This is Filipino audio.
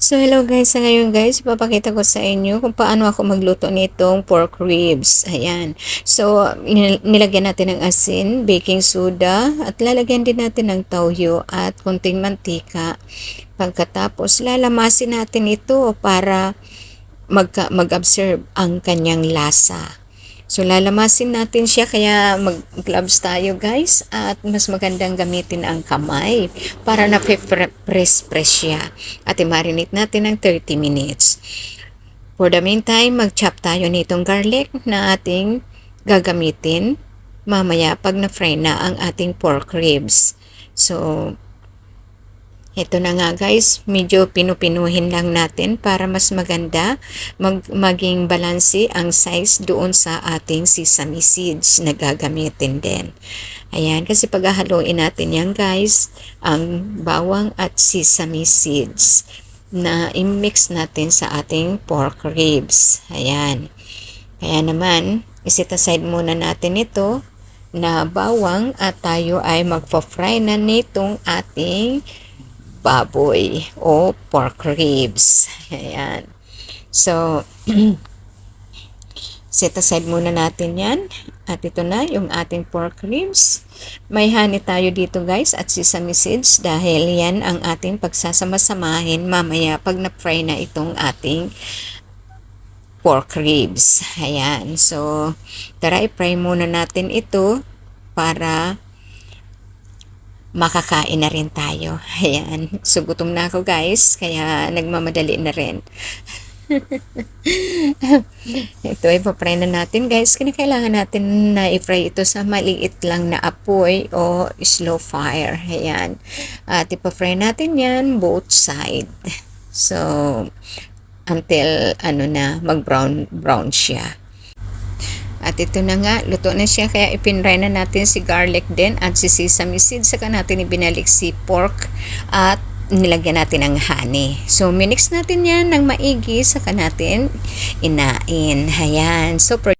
So hello guys, sa ngayon guys, ipapakita ko sa inyo kung paano ako magluto nitong pork ribs. Ayan. So nilagyan natin ng asin, baking soda, at lalagyan din natin ng toyo at konting mantika. Pagkatapos lalamasin natin ito para mag-absorb ang kanyang lasa. So lalamasin natin siya, kaya mag-gloves tayo guys, at mas magandang gamitin ang kamay para na-press siya, at i-marinate natin ng 30 minutes. For the meantime, mag-chop tayo nitong garlic na ating gagamitin mamaya pag na-fry na ang ating pork ribs. So ito na nga guys, medyo pinupinuhin lang natin para mas maganda maging balanse ang size doon sa ating sesame seeds na gagamitin din. Ayan, kasi paghahaluin natin yan guys, ang bawang at sesame seeds na i-mix natin sa ating pork ribs. Ayan. Kaya naman, iset aside muna natin ito na bawang at tayo ay magpa-fry na nitong ating baboy o pork ribs. Ayan. So, set aside muna natin yan. At ito na yung ating pork ribs. May honey tayo dito guys at sesame seeds dahil yan ang ating pagsasama-samahin mamaya pag na-fry na itong ating pork ribs. Ayan. So, tara i-fry muna natin ito para makakain na rin tayo. Ayan. So, gutom na ako guys. Kaya nagmamadali na rin. Ito ay pa-fry na natin guys. Kailangan natin na i-fry ito sa maliit lang na apoy o slow fire. Ayan. At ipa-fry natin yan both side. So, until mag-brown siya. At ito na nga, luto na siya, kaya ipinray na natin si garlic din at si sesame seeds, saka natin ibinalik si pork at nilagyan natin ng honey. So, minix natin yan ng maigi, saka natin inain. Ayan. So,